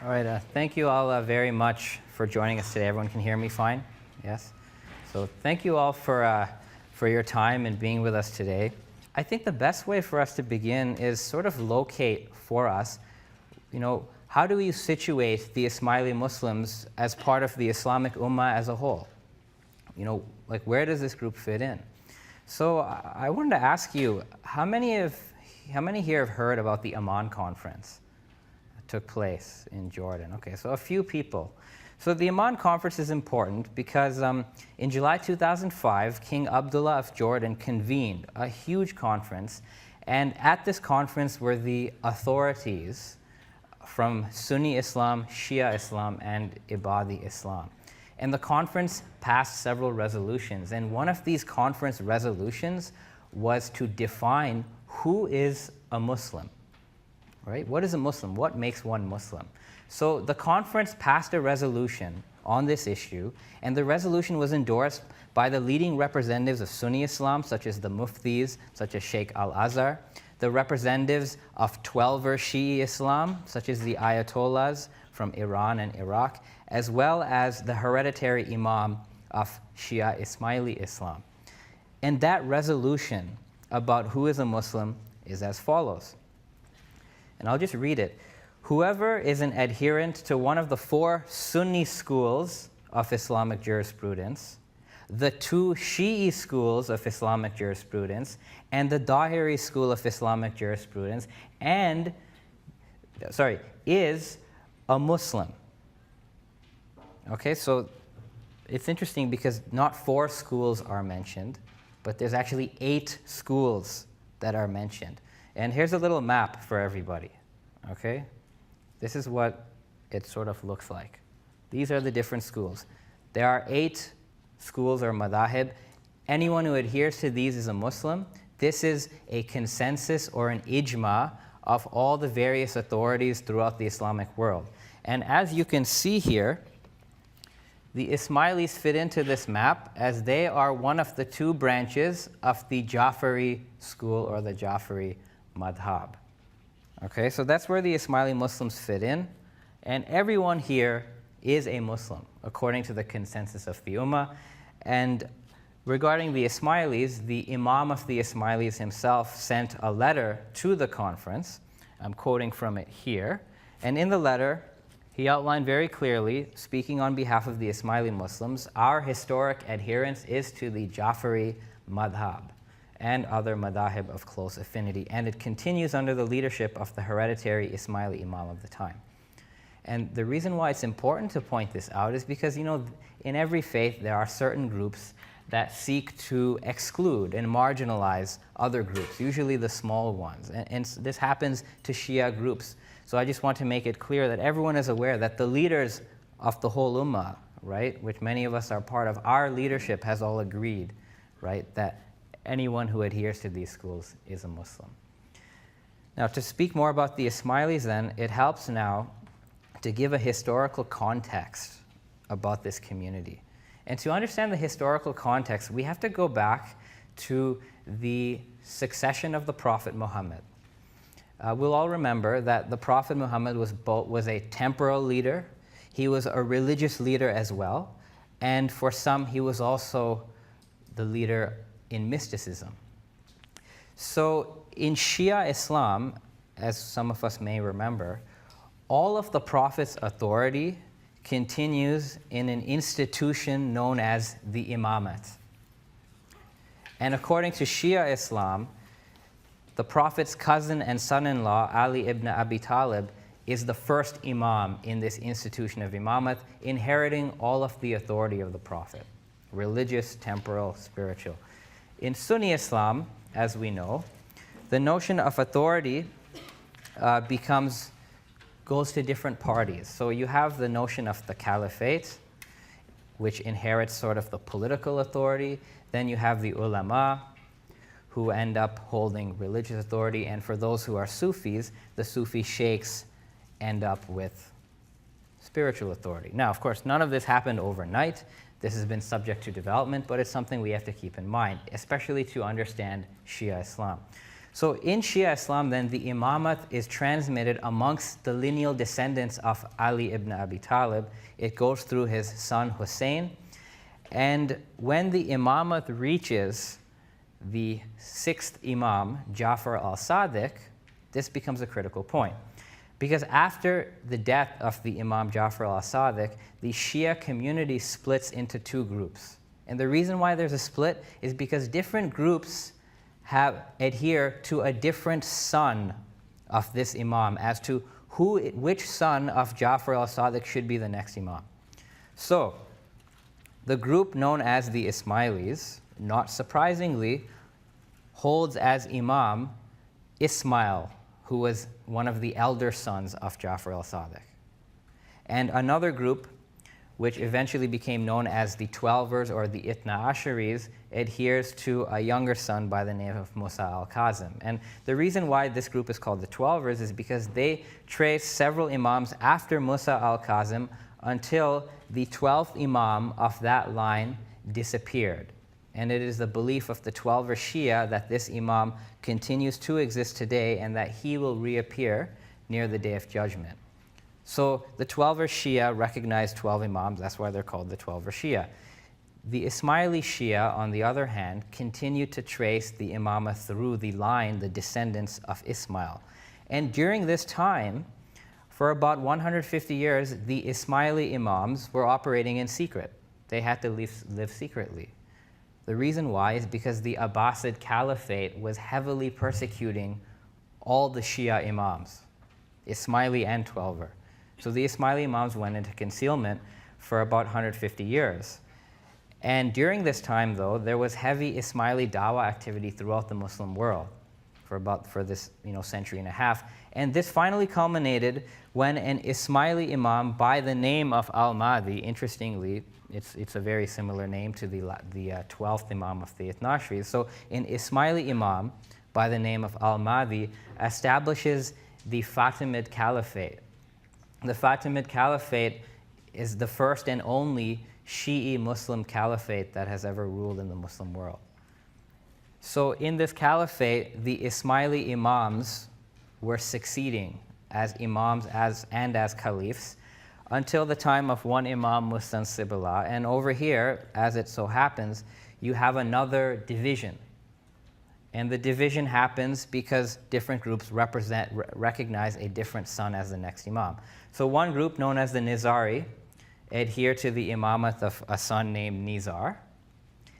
All right, thank you all very much for joining us today. Everyone can hear me fine? Yes? So thank you all for your time and being with us today. I think the best way for us to begin is sort of locate for us, how do we situate the Ismaili Muslims as part of the Islamic Ummah as a whole? Like where does this group fit in? So I wanted to ask you, how many here have heard about the Amman conference? Took place in Jordan. Okay, so a few people. So the Amman conference is important because in July 2005, King Abdullah of Jordan convened a huge conference, and at this conference were the authorities from Sunni Islam, Shia Islam, and Ibadi Islam. And the conference passed several resolutions, and one of these conference resolutions was to define who is a Muslim. Right? What is a Muslim? What makes one Muslim? So the conference passed a resolution on this issue, and the resolution was endorsed by the leading representatives of Sunni Islam, such as the Muftis, such as Sheikh Al-Azhar, the representatives of 12er Shi'i Islam, such as the Ayatollahs from Iran and Iraq, as well as the hereditary Imam of Shia Ismaili Islam. And that resolution about who is a Muslim is as follows. And I'll just read it. Whoever is an adherent to one of the 4 Sunni schools of Islamic jurisprudence, the 2 Shi'i schools of Islamic jurisprudence, and the Dahiri school of Islamic jurisprudence, is a Muslim. Okay, so it's interesting because not 4 schools are mentioned, but there's actually 8 schools that are mentioned. And here's a little map for everybody, okay? This is what it sort of looks like. These are the different schools. There are 8 schools or madahib. Anyone who adheres to these is a Muslim. This is a consensus or an ijma of all the various authorities throughout the Islamic world. And as you can see here, the Ismailis fit into this map as they are one of the 2 branches of the Jafari school or the Jafari madhab. Okay, so that's where the Ismaili Muslims fit in, and everyone here is a Muslim according to the consensus of the Ummah. And regarding the Ismailis, the Imam of the Ismailis himself sent a letter to the conference. I'm quoting from it here, and in the letter he outlined very clearly, speaking on behalf of the Ismaili Muslims, our historic adherence is to the Jafari madhab and other madahib of close affinity, and it continues under the leadership of the hereditary Ismaili Imam of the time. And the reason why it's important to point this out is because, in every faith there are certain groups that seek to exclude and marginalize other groups, usually the small ones, and this happens to Shia groups. So I just want to make it clear that everyone is aware that the leaders of the whole Ummah, right, which many of us are part of, our leadership has all agreed, right, that anyone who adheres to these schools is a Muslim. Now, to speak more about the Ismailis then, it helps now to give a historical context about this community. And to understand the historical context, we have to go back to the succession of the Prophet Muhammad. We'll all remember that the Prophet Muhammad was a temporal leader, he was a religious leader as well, and for some he was also the leader in mysticism. So in Shia Islam, as some of us may remember, all of the Prophet's authority continues in an institution known as the Imamat. And according to Shia Islam, the Prophet's cousin and son-in-law, Ali ibn Abi Talib, is the first Imam in this institution of Imamat, inheriting all of the authority of the Prophet, religious, temporal, spiritual. In Sunni Islam, as we know, the notion of authority goes to different parties. So you have the notion of the caliphate, which inherits sort of the political authority. Then you have the ulama, who end up holding religious authority. And for those who are Sufis, the Sufi sheikhs end up with spiritual authority. Now, of course, none of this happened overnight. This has been subject to development, but it's something we have to keep in mind, especially to understand Shia Islam. So in Shia Islam then, the Imamat is transmitted amongst the lineal descendants of Ali ibn Abi Talib. It goes through his son Hussein. And when the Imamat reaches the sixth Imam, Ja'far al-Sadiq, this becomes a critical point. Because after the death of the Imam Ja'far al-Sadiq, the Shia community splits into two groups. And the reason why there's a split is because different groups adhere to a different son of this Imam as to which son of Ja'far al-Sadiq should be the next Imam. So, the group known as the Ismailis, not surprisingly, holds as Imam Ismail, who was one of the elder sons of Ja'far al-Sadiq. And another group, which eventually became known as the Twelvers or the Itna Asharis, adheres to a younger son by the name of Musa al-Kazim. And the reason why this group is called the Twelvers is because they trace several Imams after Musa al-Kazim until the 12th Imam of that line disappeared. And it is the belief of the Twelver Shia that this Imam continues to exist today and that he will reappear near the Day of Judgment. So the Twelver Shia recognize 12 Imams, that's why they're called the Twelver Shia. The Ismaili Shia, on the other hand, continue to trace the Imamah through the line, the descendants of Ismail. And during this time, for about 150 years, the Ismaili Imams were operating in secret. They had to live secretly. The reason why is because the Abbasid Caliphate was heavily persecuting all the Shia Imams, Ismaili and Twelver. So the Ismaili Imams went into concealment for about 150 years. And during this time, though, there was heavy Ismaili dawah activity throughout the Muslim world for this century and a half. And this finally culminated when an Ismaili Imam by the name of al-Mahdi, interestingly, it's a very similar name to the 12th Imam of the Ithna Ashris. So an Ismaili Imam by the name of al-Mahdi establishes the Fatimid Caliphate. The Fatimid Caliphate is the first and only Shi'i Muslim caliphate that has ever ruled in the Muslim world. So in this caliphate, the Ismaili Imams were succeeding as Imams and as Caliphs until the time of one Imam Mustansibullah. And over here, as it so happens, you have another division. And the division happens because different groups recognize a different son as the next Imam. So one group, known as the Nizari, adhere to the Imamat of a son named Nizar,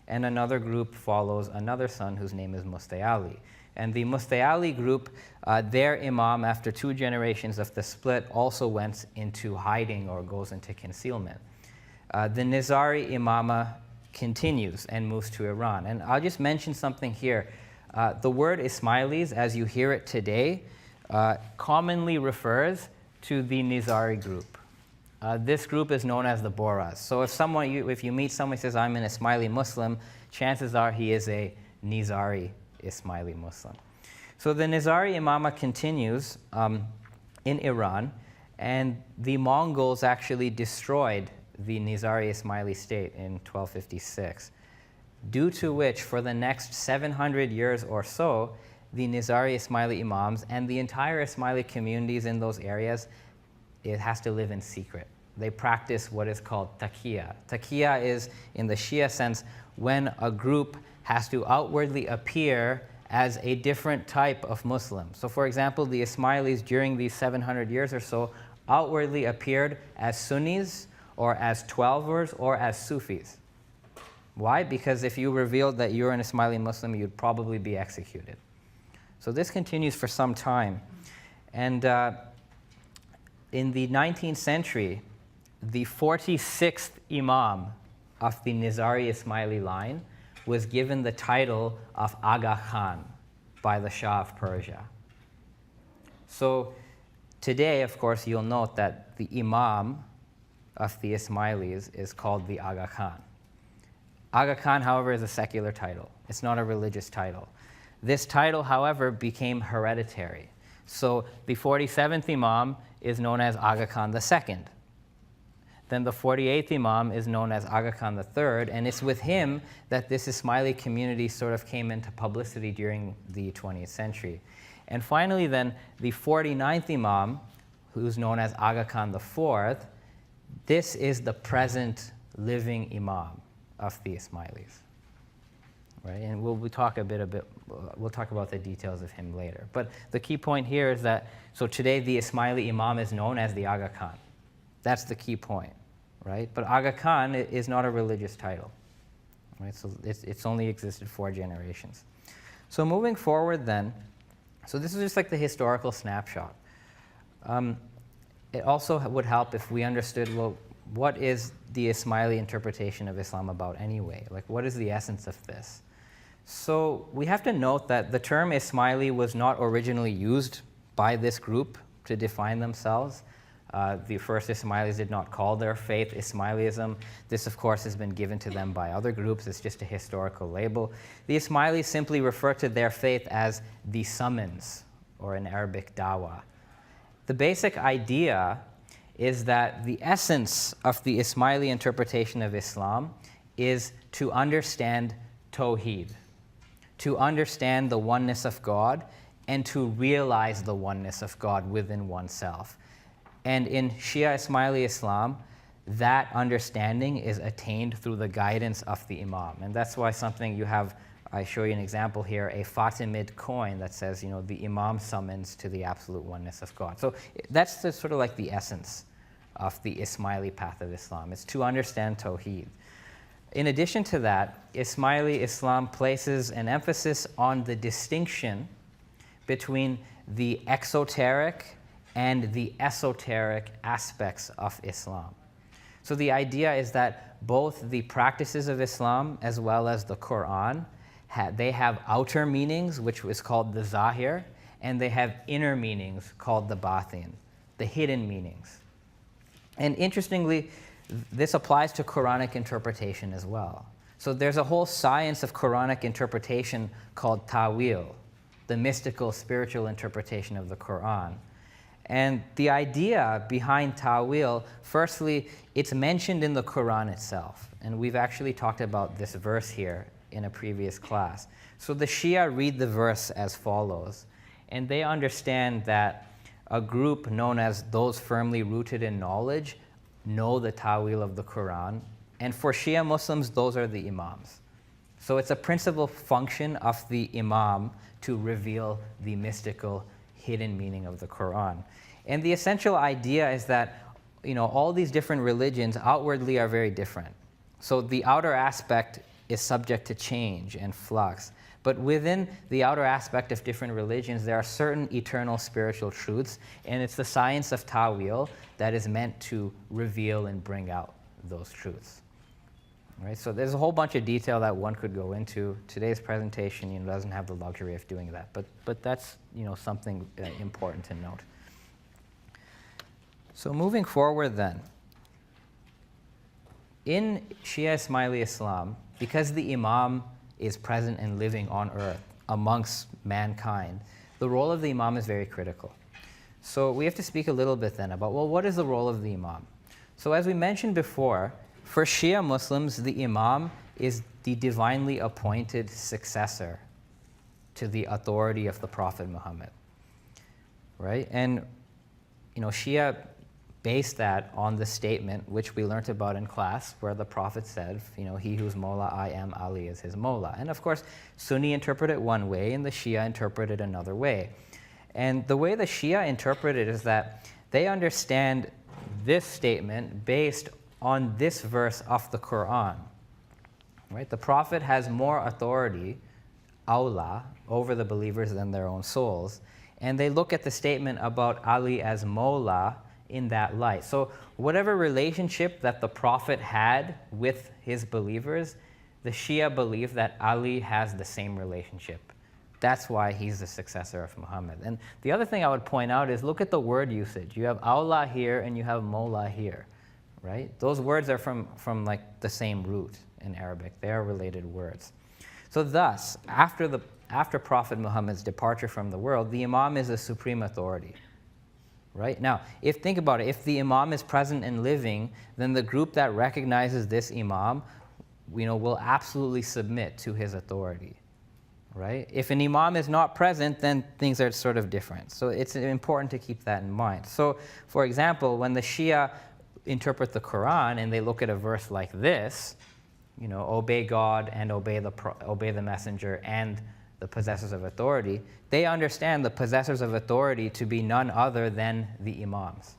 and another group follows another son whose name is Mustayali. And the Mustayali group, their Imam, after 2 generations of the split, also went into hiding or goes into concealment. The Nizari Imama continues and moves to Iran. And I'll just mention something here. The word Ismailis, as you hear it today, commonly refers to the Nizari group. This group is known as the Boras. So if you meet someone who says, I'm an Ismaili Muslim, chances are he is a Nizari Ismaili Muslim. So the Nizari Imama continues in Iran, and the Mongols actually destroyed the Nizari Ismaili state in 1256, due to which for the next 700 years or so, the Nizari Ismaili Imams and the entire Ismaili communities in those areas, it has to live in secret. They practice what is called taqiyya. Taqiyya is, in the Shia sense, when a group has to outwardly appear as a different type of Muslim. So for example, the Ismailis during these 700 years or so outwardly appeared as Sunnis or as Twelvers or as Sufis. Why? Because if you revealed that you're an Ismaili Muslim, you'd probably be executed. So this continues for some time. And in the 19th century, the 46th Imam of the Nizari Ismaili line was given the title of Aga Khan by the Shah of Persia. So today, of course, you'll note that the Imam of the Ismailis is called the Aga Khan. Aga Khan, however, is a secular title. It's not a religious title. This title, however, became hereditary. So the 47th Imam is known as Aga Khan II. Then the 48th Imam is known as Aga Khan III, and it's with him that this Ismaili community sort of came into publicity during the 20th century. And finally then, the 49th Imam, who's known as Aga Khan IV, this is the present living Imam of the Ismailis. Right? And we'll talk we'll talk about the details of him later. But the key point here is that, so today the Ismaili Imam is known as the Aga Khan. That's the key point, right? But Aga Khan is not a religious title, right? So it's only existed 4 generations. So moving forward then, so this is just like the historical snapshot. It also would help if we understood, well, what is the Ismaili interpretation of Islam about anyway? Like, what is the essence of this? So we have to note that the term Ismaili was not originally used by this group to define themselves. The first Ismailis did not call their faith Ismailism. This, of course, has been given to them by other groups. It's just a historical label. The Ismailis simply refer to their faith as the summons, or in Arabic, dawah. The basic idea is that the essence of the Ismaili interpretation of Islam is to understand Tawheed, to understand the oneness of God, and to realize the oneness of God within oneself. And in Shia Ismaili Islam, that understanding is attained through the guidance of the Imam. And that's why something you have, I show you an example here, a Fatimid coin that says, the Imam summons to the absolute oneness of God. So that's sort of like the essence of the Ismaili path of Islam. It's to understand Tawheed. In addition to that, Ismaili Islam places an emphasis on the distinction between the exoteric and the esoteric aspects of Islam. So the idea is that both the practices of Islam as well as the Quran, they have outer meanings, which is called the zahir, and they have inner meanings called the batin, the hidden meanings. And interestingly, this applies to Quranic interpretation as well. So there's a whole science of Quranic interpretation called ta'wil, the mystical, spiritual interpretation of the Quran. And the idea behind ta'wil, firstly, it's mentioned in the Quran itself. And we've actually talked about this verse here in a previous class. So the Shia read the verse as follows, and they understand that a group known as those firmly rooted in knowledge know the ta'wil of the Quran. And for Shia Muslims, those are the Imams. So it's a principal function of the Imam to reveal the mystical, hidden meaning of the Quran. And the essential idea is that, all these different religions outwardly are very different. So the outer aspect is subject to change and flux. But within the outer aspect of different religions, there are certain eternal spiritual truths, and it's the science of ta'wil that is meant to reveal and bring out those truths. Right? So there's a whole bunch of detail that one could go into. Today's presentation doesn't have the luxury of doing that, but that's something important to note. So moving forward then, in Shia Ismaili Islam, because the Imam is present and living on earth amongst mankind, the role of the Imam is very critical. So we have to speak a little bit then about, well, what is the role of the Imam? So as we mentioned before, for Shia Muslims, the Imam is the divinely appointed successor to the authority of the Prophet Muhammad, right? And, Shia based that on the statement which we learnt about in class, where the Prophet said, he whose Mawla I am, Ali is his Mawla. And of course, Sunni interpret it one way and the Shia interpret it another way. And the way the Shia interpret it is that they understand this statement based on this verse of the Quran. Right? The Prophet has more authority, awla, over the believers than their own souls. And they look at the statement about Ali as Mawla in that light. So whatever relationship that the Prophet had with his believers, the Shia believe that Ali has the same relationship. That's why he's the successor of Muhammad. And the other thing I would point out is look at the word usage. You have awla here and you have Mawla here, right? Those words are from like the same root in Arabic. They are related words. So thus, after Prophet Muhammad's departure from the world, the Imam is a supreme authority. right? Now, think about it, if the Imam is present and living, then the group that recognizes this Imam, will absolutely submit to his authority, right? If an Imam is not present, then things are sort of different. So it's important to keep that in mind. So, for example, when the Shia interpret the Quran and they look at a verse like this, obey God and obey the messenger and the possessors of authority, they understand the possessors of authority to be none other than the Imams,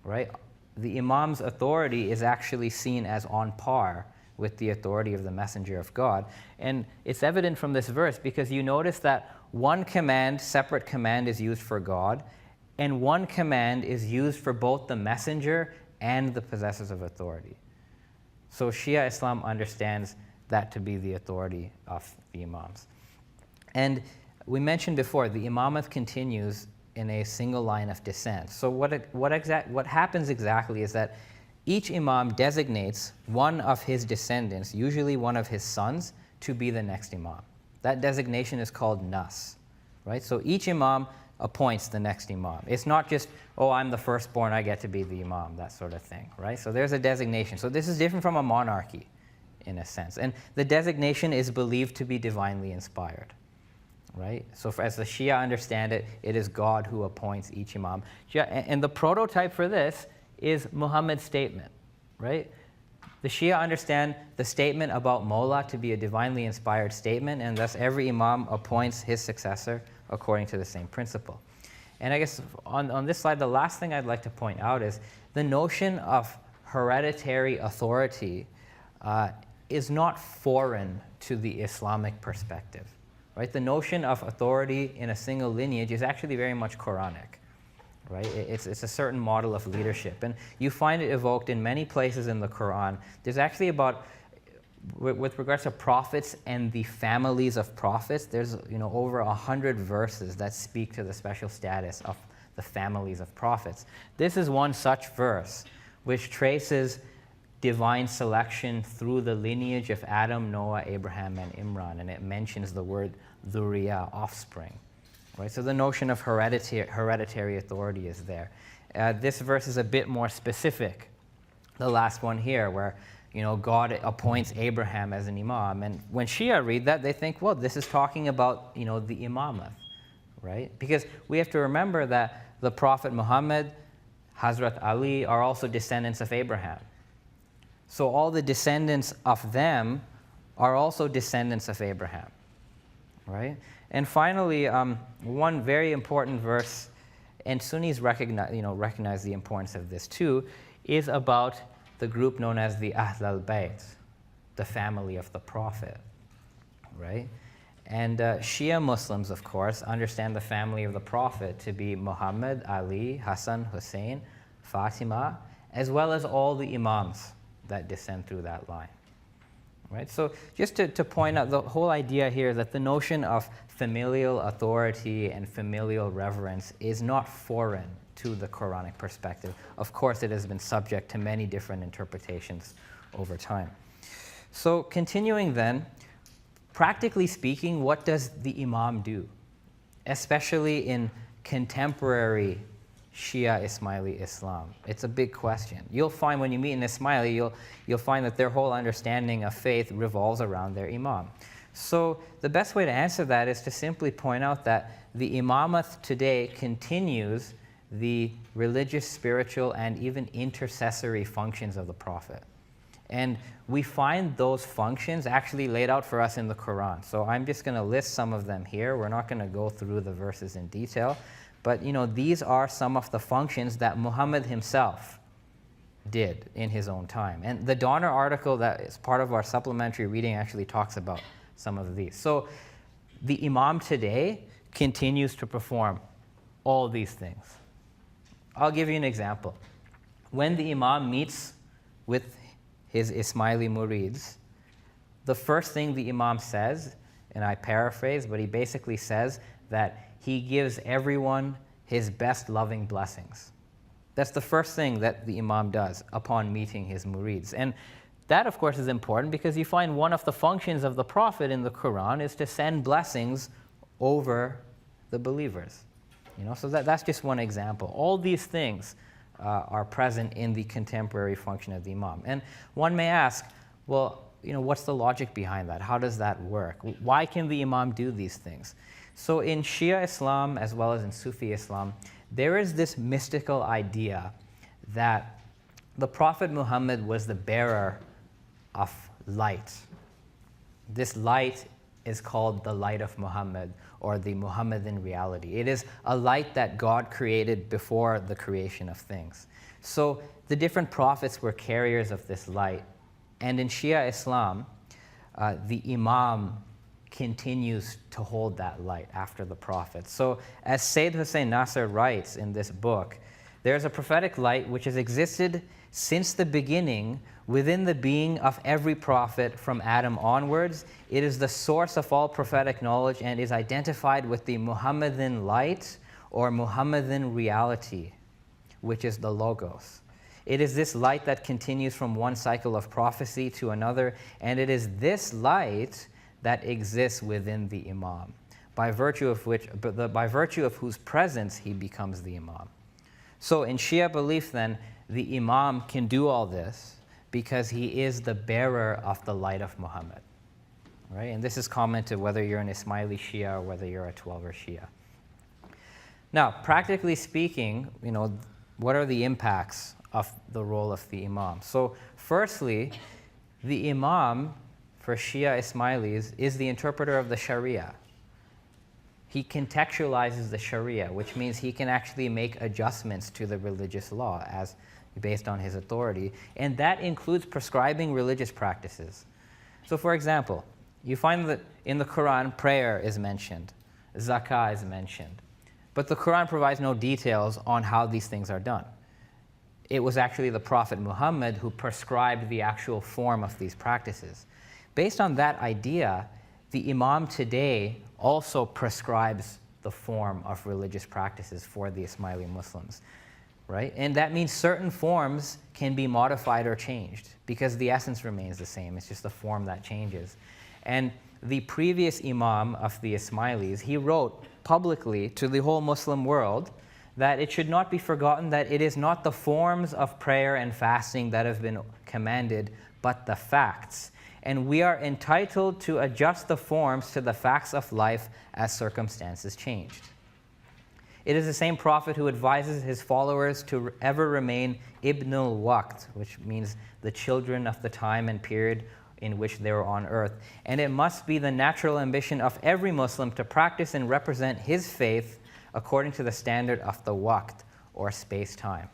right? The Imam's authority is actually seen as on par with the authority of the messenger of God. And it's evident from this verse because you notice that one separate command is used for God, and one command is used for both the messenger and the possessors of authority. So Shia Islam understands that to be the authority of the Imams. And we mentioned before, the Imamat continues in a single line of descent. So what happens exactly is that each Imam designates one of his descendants, usually one of his sons, to be the next Imam. That designation is called Nas, right? So each Imam appoints the next Imam. It's not just, I'm the firstborn, I get to be the Imam, that sort of thing, right? So there's a designation. So this is different from a monarchy, in a sense. And the designation is believed to be divinely inspired, right? So as the Shia understand it, it is God who appoints each Imam. And the prototype for this is Muhammad's statement, right? The Shia understand the statement about Mawla to be a divinely inspired statement, and thus every Imam appoints his successor according to the same principle. And I guess on this slide, the last thing I'd like to point out is the notion of hereditary authority is not foreign to the Islamic perspective, right? The notion of authority in a single lineage is actually very much Quranic, right? It's a certain model of leadership. And you find it evoked in many places in the Quran. There's actually with regards to prophets and the families of prophets, there's over 100 verses that speak to the special status of the families of prophets. This is one such verse which traces divine selection through the lineage of Adam, Noah, Abraham, and Imran, and it mentions the word dhurriya, offspring. Right? So the notion of hereditary authority is there. This verse is a bit more specific. The last one here, where God appoints Abraham as an imam, and when Shia read that, they think, well, this is talking about the Imamat, right? Because we have to remember that the Prophet Muhammad, Hazrat Ali are also descendants of Abraham. So all the descendants of them are also descendants of Abraham, right? And finally, one very important verse, and Sunnis recognize the importance of this too, is about the group known as the Ahl al-Bayt, the family of the Prophet, right? And Shia Muslims, of course, understand the family of the Prophet to be Muhammad, Ali, Hassan, Hussein, Fatima, as well as all the Imams that descend through that line. Right? So just to point out, the whole idea here is that the notion of familial authority and familial reverence is not foreign to the Quranic perspective. Of course, it has been subject to many different interpretations over time. So continuing then, practically speaking, what does the Imam do? Especially in contemporary Shia Ismaili Islam. It's a big question. You'll find when you meet an Ismaili, you'll find that their whole understanding of faith revolves around their Imam. So the best way to answer that is to simply point out that the Imamat today continues the religious, spiritual, and even intercessory functions of the Prophet. And we find those functions actually laid out for us in the Quran. So I'm just going to list some of them here. We're not going to go through the verses in detail. But these are some of the functions that Muhammad himself did in his own time. And the Donner article that is part of our supplementary reading actually talks about some of these. So the Imam today continues to perform all these things. I'll give you an example. When the Imam meets with his Ismaili murids, the first thing the Imam says, and I paraphrase, but he basically says that he gives everyone his best loving blessings. That's the first thing that the Imam does upon meeting his murids. And that, of course, is important because you find one of the functions of the Prophet in the Quran is to send blessings over the believers. So that's just one example. All these things are present in the contemporary function of the Imam. And one may ask, well, what's the logic behind that? How does that work? Why can the Imam do these things? So in Shia Islam, as well as in Sufi Islam, there is this mystical idea that the Prophet Muhammad was the bearer of light. This light is called the light of Muhammad, or the Muhammadan reality. It is a light that God created before the creation of things. So the different prophets were carriers of this light. And in Shia Islam, the Imam continues to hold that light after the prophet. So as Sayyid Hussein Nasr writes in this book, there's a prophetic light which has existed since the beginning within the being of every prophet from Adam onwards. It is the source of all prophetic knowledge and is identified with the Muhammadan light or Muhammadan reality, which is the Logos. It is this light that continues from one cycle of prophecy to another, and it is this light that exists within the Imam, by virtue of whose presence he becomes the Imam. So in Shia belief then, the Imam can do all this because he is the bearer of the light of Muhammad. Right? And this is commented whether you're an Ismaili Shia or whether you're a 12er Shia. Now, practically speaking, what are the impacts of the role of the Imam? So firstly, the Imam for Shia Ismailis is the interpreter of the Sharia. He contextualizes the Sharia, which means he can actually make adjustments to the religious law as based on his authority, and that includes prescribing religious practices. So for example, you find that in the Quran, prayer is mentioned, zakah is mentioned, but the Quran provides no details on how these things are done. It was actually the Prophet Muhammad who prescribed the actual form of these practices. Based on that idea, the Imam today also prescribes the form of religious practices for the Ismaili Muslims, right? And that means certain forms can be modified or changed because the essence remains the same. It's just the form that changes. And the previous Imam of the Ismailis, he wrote publicly to the whole Muslim world that it should not be forgotten that it is not the forms of prayer and fasting that have been commanded, but the facts. And we are entitled to adjust the forms to the facts of life as circumstances changed. It is the same prophet who advises his followers to ever remain ibn al-waqt, which means the children of the time and period in which they were on earth. And it must be the natural ambition of every Muslim to practice and represent his faith according to the standard of the waqt, or space-time.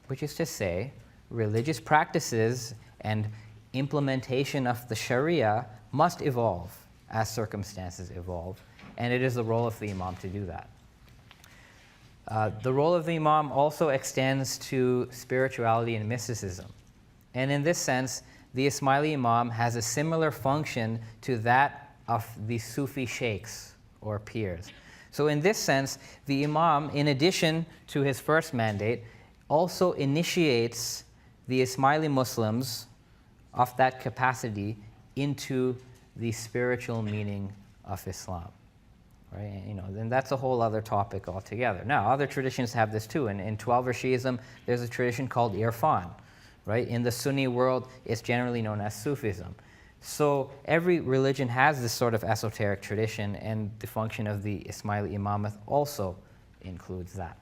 Which is to say, religious practices and implementation of the Sharia must evolve as circumstances evolve, and it is the role of the Imam to do that. The role of the Imam also extends to spirituality and mysticism. And in this sense, the Ismaili Imam has a similar function to that of the Sufi sheikhs or peers. So in this sense, the Imam, in addition to his first mandate, also initiates the Ismaili Muslims of that capacity into the spiritual meaning of Islam. Right? And that's a whole other topic altogether. Now, other traditions have this too. In 12er Shiism, there's a tradition called Irfan. Right? In the Sunni world, it's generally known as Sufism. So every religion has this sort of esoteric tradition, and the function of the Ismaili Imamat also includes that.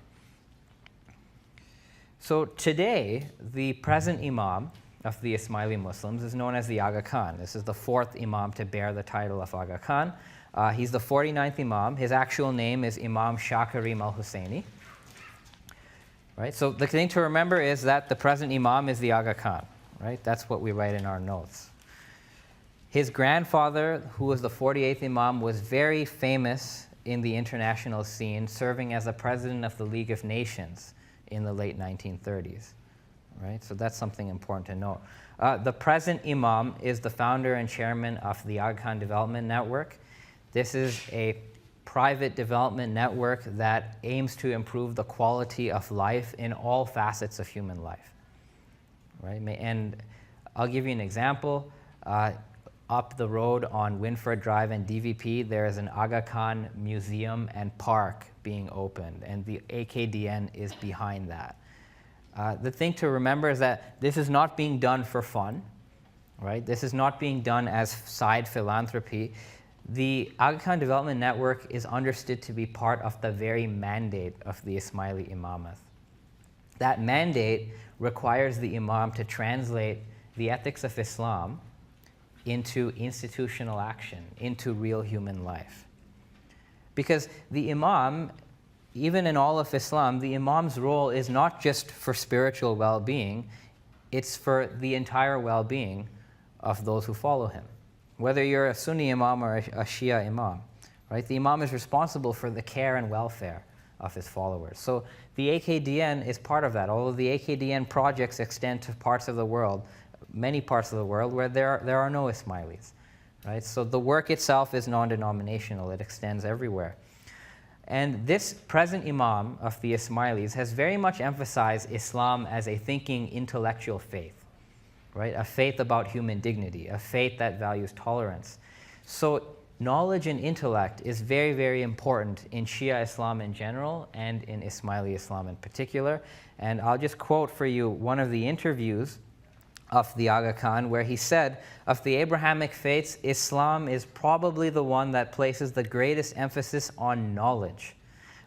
So today, the present Imam of the Ismaili Muslims is known as the Aga Khan. This is the fourth Imam to bear the title of Aga Khan. He's the 49th Imam. His actual name is Imam Shah Karim al-Husayni. Right? So the thing to remember is that the present Imam is the Aga Khan. Right? That's what we write in our notes. His grandfather, who was the 48th Imam, was very famous in the international scene, serving as the president of the League of Nations in the late 1930s. Right? So that's something important to note. The present Imam is the founder and chairman of the Aga Khan Development Network. This is a private development network that aims to improve the quality of life in all facets of human life. Right? And I'll give you an example. up the road on Winford Drive and DVP, there is an Aga Khan Museum and Park being opened, and the AKDN is behind that. The thing to remember is that this is not being done for fun, right? This is not being done as side philanthropy. The Aga Khan Development Network is understood to be part of the very mandate of the Ismaili Imamat. That mandate requires the Imam to translate the ethics of Islam into institutional action, into real human life. Because the Imam, even in all of Islam, the Imam's role is not just for spiritual well-being, it's for the entire well-being of those who follow him. Whether you're a Sunni Imam or a Shia Imam, right? The Imam is responsible for the care and welfare of his followers. So the AKDN is part of that, although the AKDN projects extend to parts of the world, many parts of the world where there are no Ismailis, right? So the work itself is non-denominational, it extends everywhere. And this present Imam of the Ismailis has very much emphasized Islam as a thinking intellectual faith, right? A faith about human dignity, a faith that values tolerance. So knowledge and intellect is very, very important in Shia Islam in general and in Ismaili Islam in particular. And I'll just quote for you one of the interviews of the Aga Khan, where he said, of the Abrahamic faiths, Islam is probably the one that places the greatest emphasis on knowledge.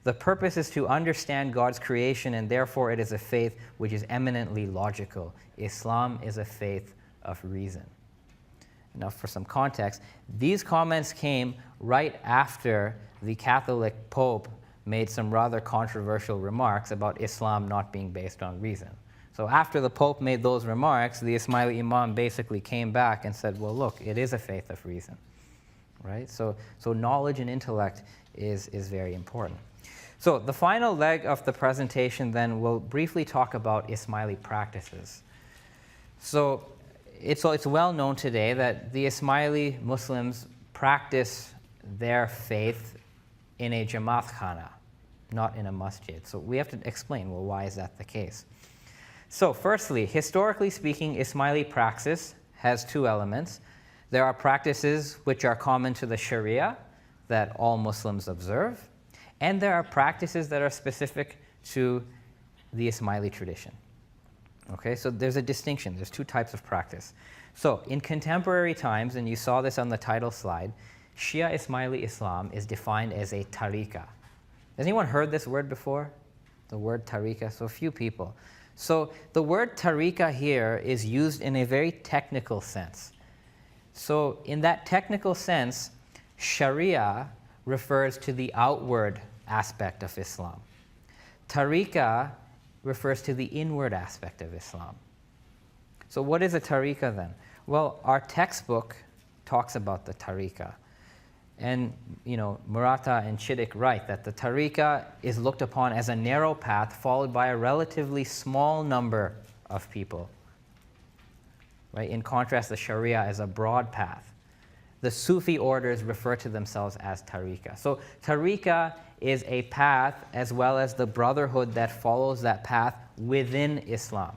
The purpose is to understand God's creation, and therefore it is a faith which is eminently logical. Islam is a faith of reason. Now, for some context, these comments came right after the Catholic Pope made some rather controversial remarks about Islam not being based on reason. So after the Pope made those remarks, the Ismaili Imam basically came back and said, well, look, it is a faith of reason, right? So knowledge and intellect is very important. So the final leg of the presentation then will briefly talk about Ismaili practices. So it's well known today that the Ismaili Muslims practice their faith in a Jamaat khana, not in a masjid. So we have to explain, well, why is that the case? So firstly, historically speaking, Ismaili praxis has two elements. There are practices which are common to the Sharia that all Muslims observe, and there are practices that are specific to the Ismaili tradition. Okay, so there's a distinction. There's two types of practice. So in contemporary times, and you saw this on the title slide, Shia Ismaili Islam is defined as a tariqa. Has anyone heard this word before? The word tariqa? So a few people. So the word tariqa here is used in a very technical sense. So in that technical sense, Sharia refers to the outward aspect of Islam. Tariqa refers to the inward aspect of Islam. So what is a tariqa then? Well, our textbook talks about the tariqa. And, Murata and Chittick write that the tariqa is looked upon as a narrow path followed by a relatively small number of people. Right? In contrast, the Sharia is a broad path. The Sufi orders refer to themselves as tariqa. So tariqa is a path as well as the brotherhood that follows that path within Islam.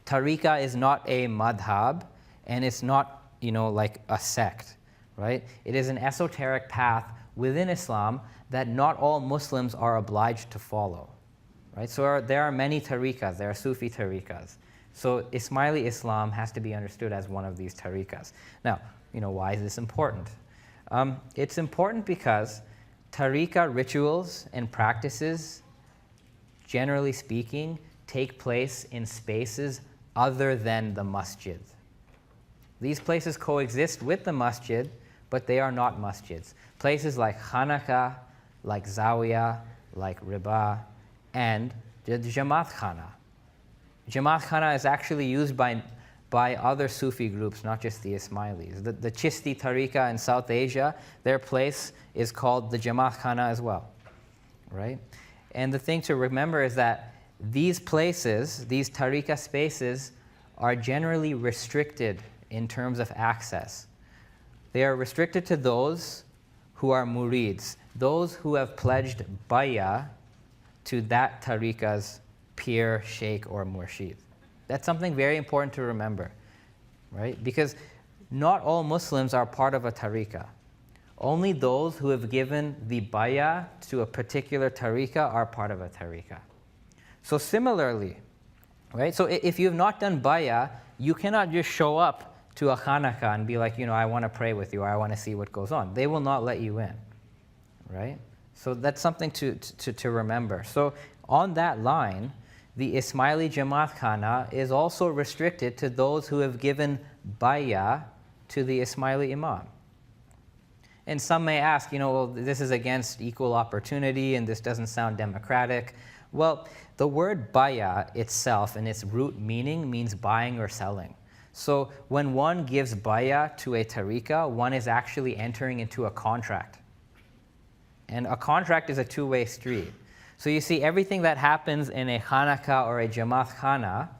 Tariqa is not a madhab, and it's not, like a sect. Right? It is an esoteric path within Islam that not all Muslims are obliged to follow. Right? So there are many tariqas, there are Sufi tariqas. So Ismaili Islam has to be understood as one of these tariqas. Now, why is this important? It's important because tariqa rituals and practices, generally speaking, take place in spaces other than the masjid. These places coexist with the masjid, but they are not masjids. Places like Khanaka, like Zawiya, like Riba, and the Jamaat Khana. Jamaat Khana is actually used by other Sufi groups, not just the Ismailis. The Chisti Tariqa in South Asia, their place is called the Jamaat Khana as well, right? And the thing to remember is that these places, these Tariqa spaces, are generally restricted in terms of access. They are restricted to those who are murids, those who have pledged bay'ah to that tariqa's pir, sheikh, or murshid. That's something very important to remember, right? Because not all Muslims are part of a tariqah. Only those who have given the bay'ah to a particular tariqah are part of a tariqah. So similarly, right? So if you have not done bay'ah, you cannot just show up to a khanaqah and be like, I want to pray with you, or I want to see what goes on. They will not let you in, right? So that's something to remember. So on that line, the Ismaili Jamaat Khana is also restricted to those who have given bay'ah to the Ismaili Imam. And some may ask, well, this is against equal opportunity and this doesn't sound democratic. Well, the word bay'ah itself in its root meaning means buying or selling. So when one gives bay'ah to a tariqah, one is actually entering into a contract. And a contract is a two-way street. So you see, everything that happens in a khanaqah or a jamaat khana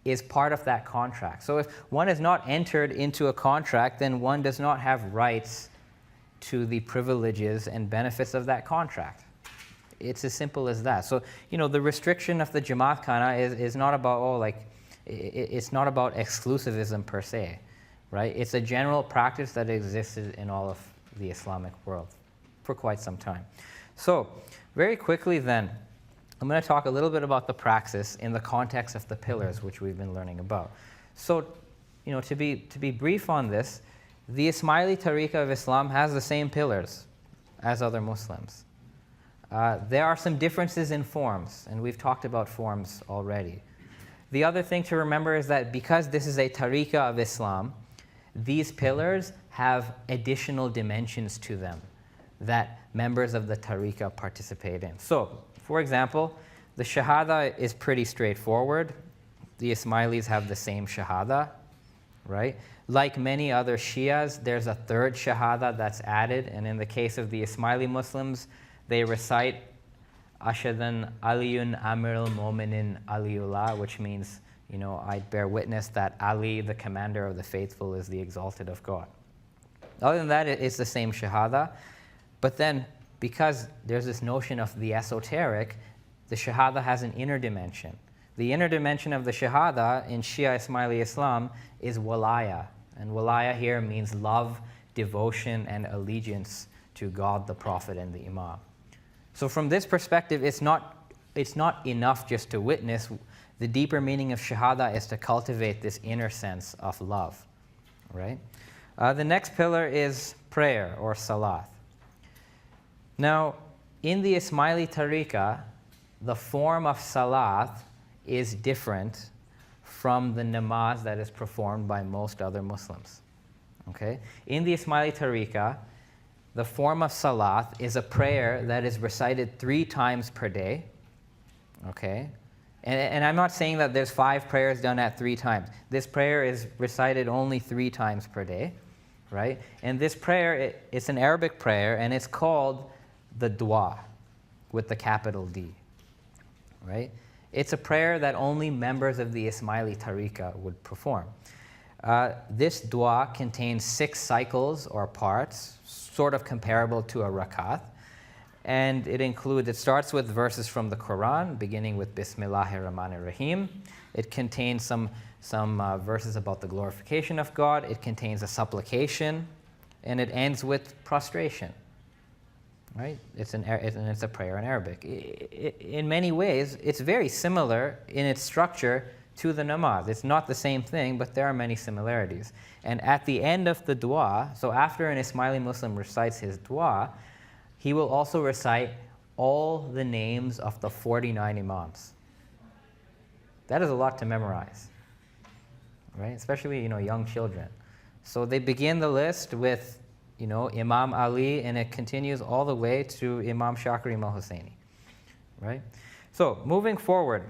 is part of that contract. So if one has not entered into a contract, then one does not have rights to the privileges and benefits of that contract. It's as simple as that. So, the restriction of the jamaat khana is not about, it's not about exclusivism per se, right? It's a general practice that existed in all of the Islamic world for quite some time. So, very quickly then, I'm going to talk a little bit about the praxis in the context of the pillars, which we've been learning about. So, to be brief on this, the Ismaili tariqah of Islam has the same pillars as other Muslims. There are some differences in forms, and we've talked about forms already. The other thing to remember is that because this is a tariqah of Islam, these pillars have additional dimensions to them that members of the tariqah participate in. So, for example, the shahada is pretty straightforward. The Ismailis have the same shahada, right? Like many other Shias, there's a third shahada that's added, and in the case of the Ismaili Muslims, they recite Ashadan Aliyun Amirul Mominin Aliullah, which means, I bear witness that Ali, the commander of the faithful, is the exalted of God. Other than that, it's the same shahada. But then, because there's this notion of the esoteric, the shahada has an inner dimension. The inner dimension of the shahada in Shia Ismaili Islam is walaya. And walaya here means love, devotion, and allegiance to God, the Prophet, and the Imam. So from this perspective, it's not enough just to witness. The deeper meaning of shahada is to cultivate this inner sense of love, right? The next pillar is prayer or salat. Now, in the Ismaili tariqah, the form of salat is different from the namaz that is performed by most other Muslims. Okay? In the Ismaili tariqah, the form of salat is a prayer that is recited 3 times per day. Okay? And I'm not saying that there's 5 prayers done at 3 times. This prayer is recited only 3 times per day, right? And this prayer, it's an Arabic prayer, and it's called the dua with the capital D, right? It's a prayer that only members of the Ismaili tariqah would perform. This dua contains 6 cycles or parts, sort of comparable to a rakat. And it starts with verses from the Quran, beginning with Bismillahir Rahmanir Rahim. It contains some verses about the glorification of God. It contains a supplication, and it ends with prostration. Right? It's a prayer in Arabic. In many ways, it's very similar in its structure to the namaz. It's not the same thing, but there are many similarities. And at the end of the dua, so after an Ismaili Muslim recites his dua, he will also recite all the names of the 49 imams. That is a lot to memorize, right? Especially, young children. So they begin the list with, Imam Ali, and it continues all the way to Imam Shah Karim al-Husayni, right? So moving forward,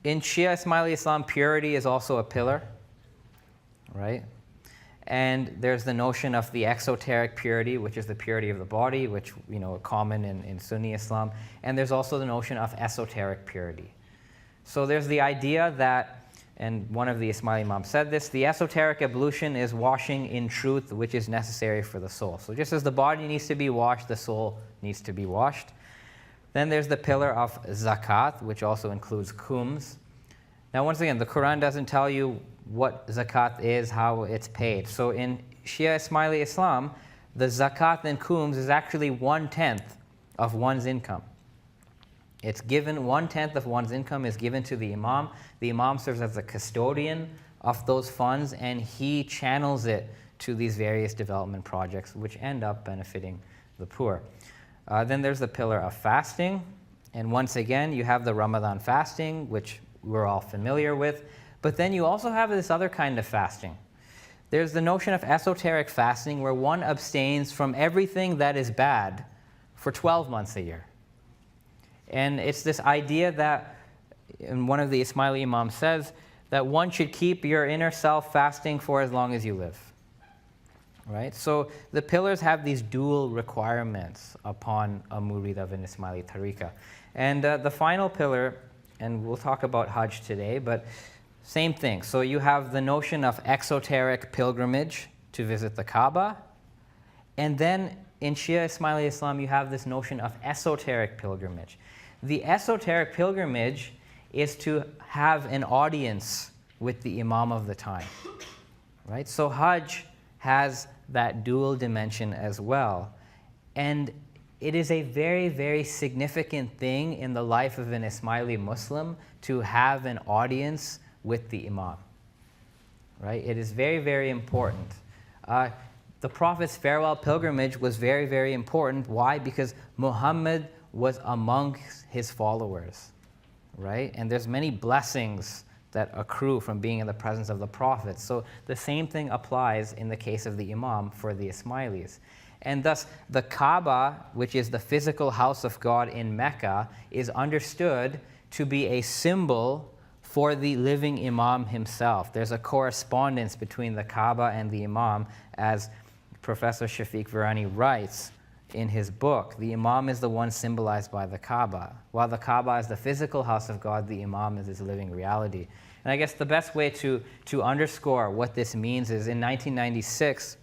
in Shia Ismaili Islam, purity is also a pillar, right? And there's the notion of the exoteric purity, which is the purity of the body, which, common in Sunni Islam. And there's also the notion of esoteric purity. So there's the idea that, and one of the Ismaili Imams said this, the esoteric ablution is washing in truth, which is necessary for the soul. So just as the body needs to be washed, the soul needs to be washed. Then there's the pillar of zakat, which also includes khums. Now, once again, the Quran doesn't tell you what zakat is, how it's paid. So in Shia Ismaili Islam, the zakat in khums is actually 1/10 of one's income. It's given, 1/10 of one's income is given to the imam. The imam serves as the custodian of those funds, and he channels it to these various development projects, which end up benefiting the poor. Then there's the pillar of fasting. And once again, you have the Ramadan fasting, which we're all familiar with. But then you also have this other kind of fasting. There's the notion of esoteric fasting, where one abstains from everything that is bad for 12 months a year. And it's this idea that, and one of the Ismaili Imams says, that one should keep your inner self fasting for as long as you live. Right? So the pillars have these dual requirements upon a murid of an Ismaili tariqah. And the final pillar, and we'll talk about Hajj today, but same thing. So you have the notion of exoteric pilgrimage to visit the Kaaba. And then in Shia Ismaili Islam, you have this notion of esoteric pilgrimage. The esoteric pilgrimage is to have an audience with the Imam of the time. Right? So Hajj has that dual dimension as well. And it is a very, very significant thing in the life of an Ismaili Muslim to have an audience with the Imam. Right? It is very, very important. The Prophet's farewell pilgrimage was very, very important. Why? Because Muhammad was amongst his followers. Right? And there's many blessings that accrue from being in the presence of the Prophet. So the same thing applies in the case of the Imam for the Ismailis. And thus, the Kaaba, which is the physical house of God in Mecca, is understood to be a symbol for the living Imam himself. There's a correspondence between the Kaaba and the Imam, as Professor Shafiq Virani writes in his book. The Imam is the one symbolized by the Kaaba. While the Kaaba is the physical house of God, the Imam is his living reality. And I guess the best way to underscore what this means is in 1996,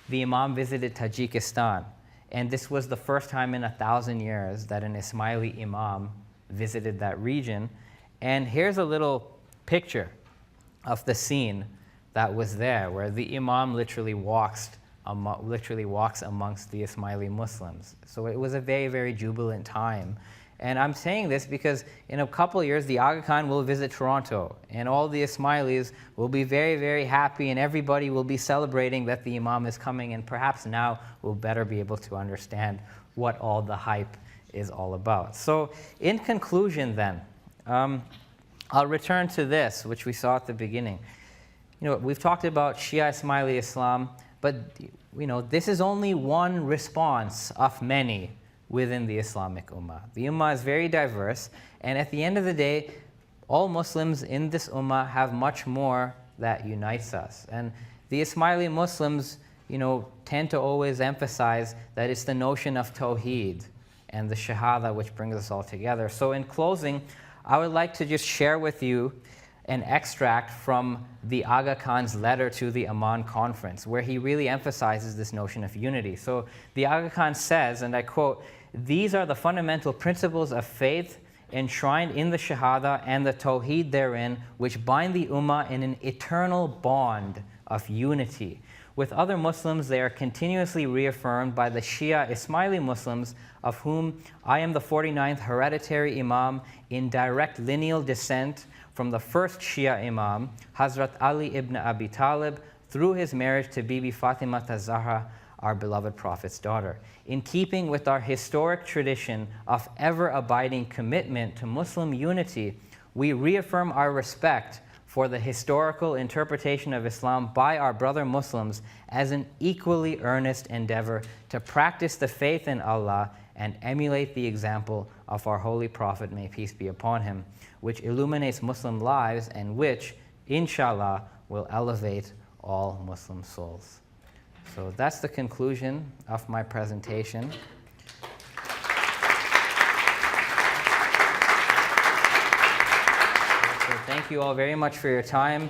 the Imam visited Tajikistan. And this was the first time in 1,000 years that an Ismaili Imam visited that region. And here's a little picture of the scene that was there, where the Imam literally walks amongst the Ismaili Muslims. So it was a very, very jubilant time. And I'm saying this because in a couple of years, the Aga Khan will visit Toronto, and all the Ismailis will be very, very happy, and everybody will be celebrating that the Imam is coming, and perhaps now we'll better be able to understand what all the hype is all about. So in conclusion then, I'll return to this, which we saw at the beginning. We've talked about Shia Ismaili Islam, but this is only one response of many within the Islamic Ummah. The Ummah is very diverse, and at the end of the day, all Muslims in this Ummah have much more that unites us. And the Ismaili Muslims, tend to always emphasize that it's the notion of Tawheed and the Shahada which brings us all together. So in closing, I would like to just share with you an extract from the Aga Khan's letter to the Amman conference, where he really emphasizes this notion of unity. So the Aga Khan says, and I quote, "These are the fundamental principles of faith enshrined in the Shahada and the Tawheed therein, which bind the Ummah in an eternal bond of unity. With other Muslims, they are continuously reaffirmed by the Shia Ismaili Muslims, of whom I am the 49th hereditary Imam in direct lineal descent from the first Shia Imam, Hazrat Ali ibn Abi Talib, through his marriage to Bibi Fatima az-Zahra, our beloved Prophet's daughter. In keeping with our historic tradition of ever-abiding commitment to Muslim unity, we reaffirm our respect for the historical interpretation of Islam by our brother Muslims as an equally earnest endeavor to practice the faith in Allah and emulate the example of our holy Prophet, may peace be upon him, which illuminates Muslim lives and which, inshallah, will elevate all Muslim souls." So that's the conclusion of my presentation. So thank you all very much for your time.